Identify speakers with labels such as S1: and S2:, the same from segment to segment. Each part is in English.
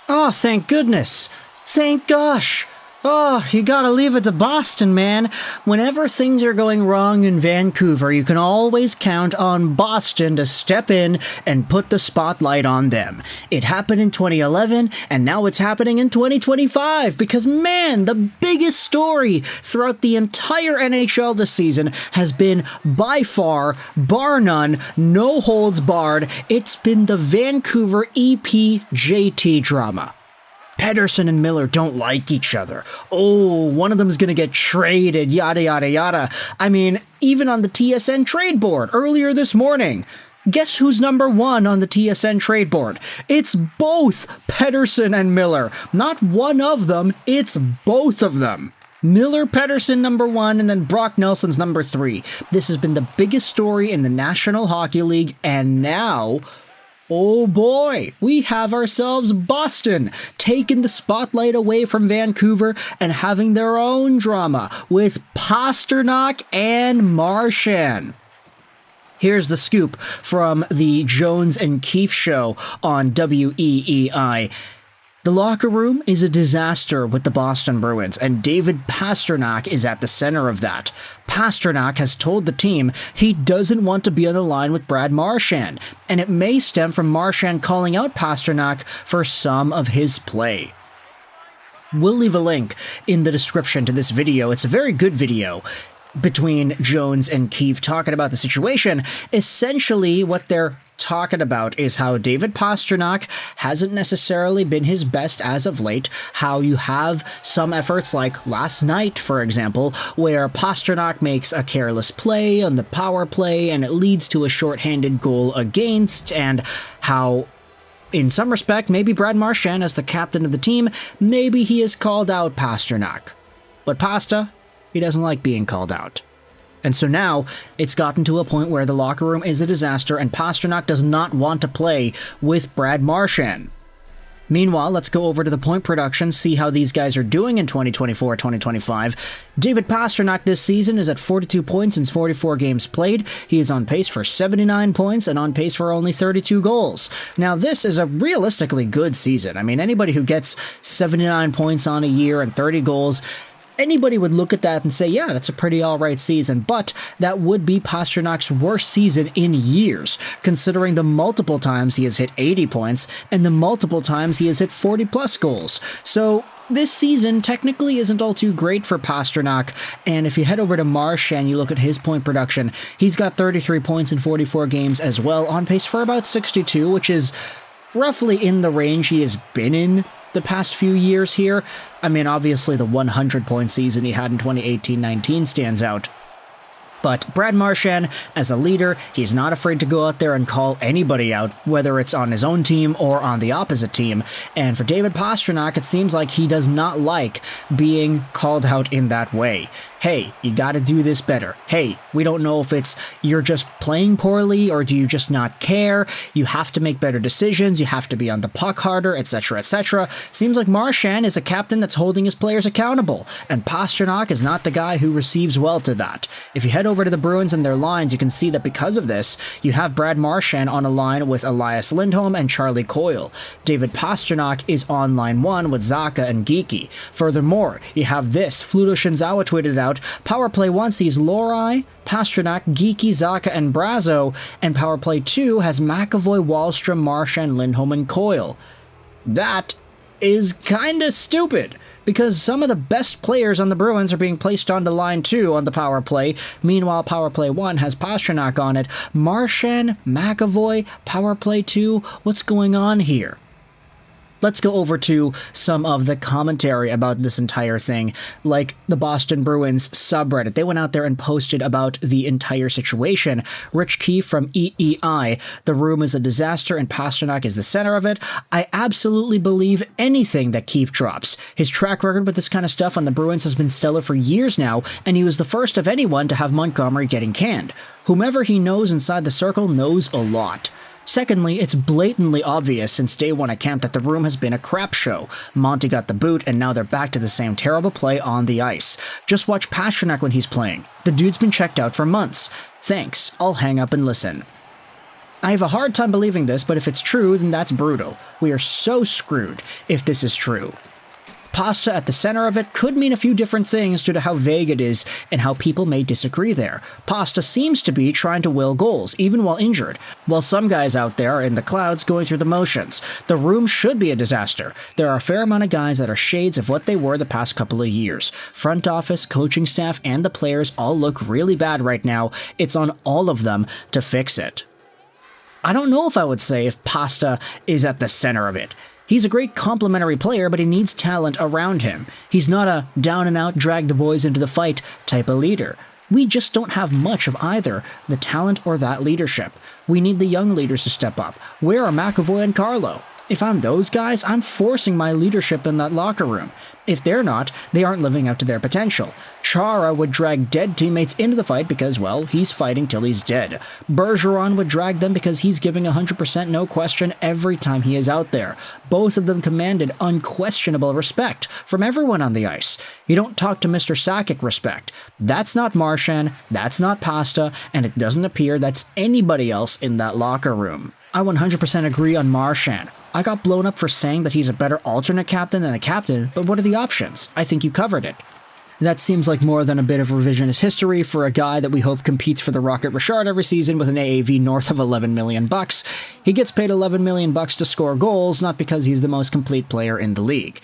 S1: Oh, thank goodness. Thank gosh. Oh, you gotta leave it to Boston, man. Whenever things are going wrong in Vancouver, you can always count on Boston to step in and put the spotlight on them. It happened in 2011, and now it's happening in 2025, because man, the biggest story throughout the entire NHL this season has been, by far, bar none, no holds barred, it's been the Vancouver EPJT drama. Pettersson and Miller don't like each other. Oh, one of them's gonna get traded, yada yada yada. I mean, even on the TSN trade board earlier this morning, guess who's number one on the TSN trade board? It's both Pettersson and Miller. Not one of them, it's both of them. Miller, Pettersson number one, and then Brock Nelson's number three. This has been the biggest story in the National Hockey League, and now, oh boy, we have ourselves Boston taking the spotlight away from Vancouver and having their own drama with Pastrnak and Marchand. Here's the scoop from the Jones and Keefe show on WEEI. The locker room is a disaster with the Boston Bruins, and David Pastrnak is at the center of that. Pastrnak has told the team he doesn't want to be on the line with Brad Marchand, and it may stem from Marchand calling out Pastrnak for some of his play. We'll leave a link in the description to this video. It's a very good video between Jones and Keefe talking about the situation. Essentially, what they're talking about is how David Pastrnak hasn't necessarily been his best as of late, how you have some efforts like last night, for example, where Pastrnak makes a careless play on the power play and it leads to a shorthanded goal against, and how in some respect, maybe Brad Marchand, as the captain of the team, maybe he has called out Pastrnak. But Pasta, he doesn't like being called out. And so now, it's gotten to a point where the locker room is a disaster and Pastrnak does not want to play with Brad Marchand. Meanwhile, let's go over to the point production, see how these guys are doing in 2024-2025. David Pastrnak this season is at 42 points in 44 games played. He is on pace for 79 points and on pace for only 32 goals. Now, this is a realistically good season. I mean, anybody who gets 79 points on a year and 30 goals, anybody would look at that and say, yeah, that's a pretty alright season, but that would be Pasternak's worst season in years, considering the multiple times he has hit 80 points and the multiple times he has hit 40-plus goals. So this season technically isn't all too great for Pastrnak, and if you head over to Marchand, you look at his point production, he's got 33 points in 44 games as well, on pace for about 62, which is roughly in the range he has been in the past few years here. I mean, obviously the 100-point season he had in 2018-19 stands out. But Brad Marchand, as a leader, he's not afraid to go out there and call anybody out, whether it's on his own team or on the opposite team. And for David Pastrnak, it seems like he does not like being called out in that way. Hey, you gotta do this better. Hey, we don't know if it's you're just playing poorly or do you just not care. You have to make better decisions. You have to be on the puck harder, etc., etc. Seems like Marchand is a captain that's holding his players accountable, and Pastrnak is not the guy who receives well to that. If you head over to the Bruins and their lines, you can see that because of this, you have Brad Marchand on a line with Elias Lindholm and Charlie Coyle. David Pastrnak is on line one with Zacha and Geekie. Furthermore, you have this. Fluto Shinzawa tweeted out, Power Play 1 sees Lohrei, Pastrnak, Geekie, Zacha, and Brazo, and Power Play 2 has McAvoy, Wahlstrom, Marchand, Lindholm, and Coyle. That is kinda stupid, because some of the best players on the Bruins are being placed onto line 2 on the power play. Meanwhile, power play 1 has Pastrnak on it. Marchand, McAvoy, power play 2, what's going on here? Let's go over to some of the commentary about this entire thing, like the Boston Bruins subreddit. They went out there and posted about the entire situation. Rich Keefe from EEI, the room is a disaster and Pastrnak is the center of it. I absolutely believe anything that Keefe drops. His track record with this kind of stuff on the Bruins has been stellar for years now, and he was the first of anyone to have Montgomery getting canned. Whomever he knows inside the circle knows a lot. Secondly, it's blatantly obvious since day one at camp that the room has been a crap show. Monty got the boot, and now they're back to the same terrible play on the ice. Just watch Pastrnak when he's playing. The dude's been checked out for months. Thanks, I'll hang up and listen. I have a hard time believing this, but if it's true, then that's brutal. We are so screwed if this is true. Pasta at the center of it could mean a few different things due to how vague it is and how people may disagree there. Pasta seems to be trying to will goals, even while injured, while some guys out there are in the clouds going through the motions. The room should be a disaster. There are a fair amount of guys that are shades of what they were the past couple of years. Front office, coaching staff, and the players all look really bad right now. It's on all of them to fix it. I don't know if I would say if Pasta is at the center of it. He's a great complementary player, but he needs talent around him. He's not a down-and-out, drag-the-boys-into-the-fight type of leader. We just don't have much of either the talent or that leadership. We need the young leaders to step up. Where are McAvoy and Carlo? If I'm those guys, I'm forcing my leadership in that locker room. If they're not, they aren't living up to their potential. Chara would drag dead teammates into the fight because, well, he's fighting till he's dead. Bergeron would drag them because he's giving 100% no question every time he is out there. Both of them commanded unquestionable respect from everyone on the ice. You don't talk to Mr. Sakic respect. That's not Marchand, that's not Pasta, and it doesn't appear that's anybody else in that locker room. I 100% agree on Marchand. I got blown up for saying that he's a better alternate captain than a captain, but what are the options? I think you covered it. That seems like more than a bit of revisionist history for a guy that we hope competes for the Rocket Richard every season with an AAV north of $11 million. He gets paid $11 million to score goals, not because he's the most complete player in the league.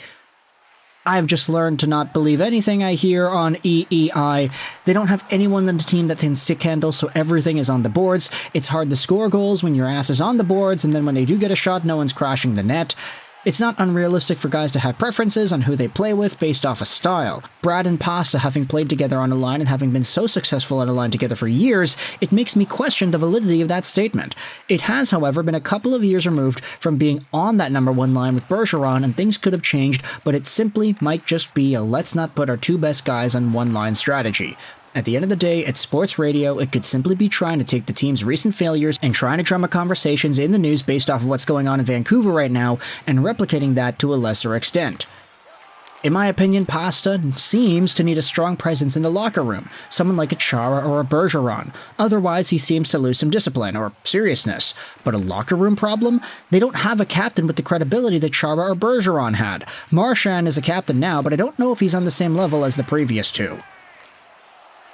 S1: I've just learned to not believe anything I hear on EEI. They don't have anyone on the team that can stick handle, so everything is on the boards. It's hard to score goals when your ass is on the boards, and then when they do get a shot, no one's crashing the net. It's not unrealistic for guys to have preferences on who they play with based off a style. Brad and Pasta having played together on a line and having been so successful on a line together for years, it makes me question the validity of that statement. It has, however, been a couple of years removed from being on that number one line with Bergeron, and things could have changed, but it simply might just be a let's not put our two best guys on one line strategy. At the end of the day, it's sports radio. It could simply be trying to take the team's recent failures and trying to drum up conversations in the news based off of what's going on in Vancouver right now and replicating that to a lesser extent. In my opinion, Pasta seems to need a strong presence in the locker room, someone like a Chara or a Bergeron. Otherwise, he seems to lose some discipline or seriousness. But a locker room problem? They don't have a captain with the credibility that Chara or Bergeron had. Marchand is a captain now, but I don't know if he's on the same level as the previous two.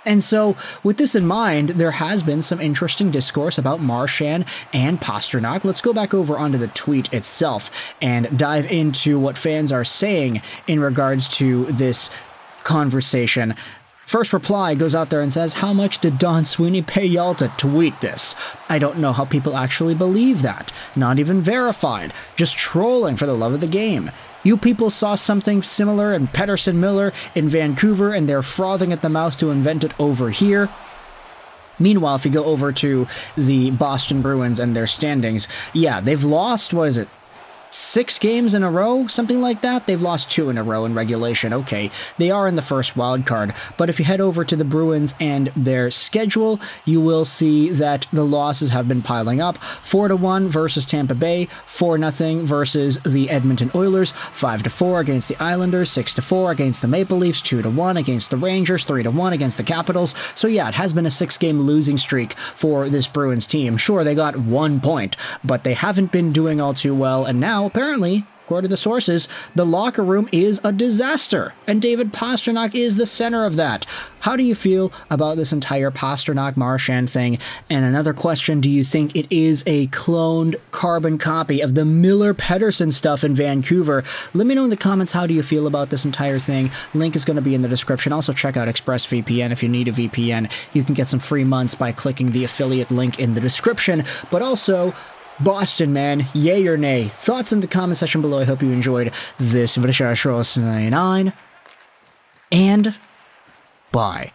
S1: And so, with this in mind, there has been some interesting discourse about Marchand and Pastrnak. Let's go back over onto the tweet itself and dive into what fans are saying in regards to this conversation. First reply goes out there and says, "How much did Don Sweeney pay y'all to tweet this?" I don't know how people actually believe that. Not even verified. Just trolling for the love of the game. You people saw something similar in Pettersson Miller in Vancouver, and they're frothing at the mouth to invent it over here. Meanwhile, if you go over to the Boston Bruins and their standings, yeah, they've lost, 6 games in a row? Something like that? They've lost 2 in a row in regulation. Okay, they are in the first wild card. But if you head over to the Bruins and their schedule, you will see that the losses have been piling up. 4-1 versus Tampa Bay, 4-0 versus the Edmonton Oilers, 5-4 against the Islanders, 6-4 against the Maple Leafs, 2-1 against the Rangers, 3-1 against the Capitals. So yeah, it has been a 6-game losing streak for this Bruins team. Sure, they got 1 point, but they haven't been doing all too well, and now apparently, according to the sources, the locker room is a disaster, and David Pastrnak is the center of that. How do you feel about this entire Pastrnak-Marchand thing? And another question, do you think it is a cloned carbon copy of the Miller-Pettersson stuff in Vancouver? Let me know in the comments, how do you feel about this entire thing? Link is going to be in the description. Also, check out ExpressVPN if you need a VPN. You can get some free months by clicking the affiliate link in the description, but also, Boston, man, yay or nay? Thoughts in the comment section below. I hope you enjoyed this video. And bye.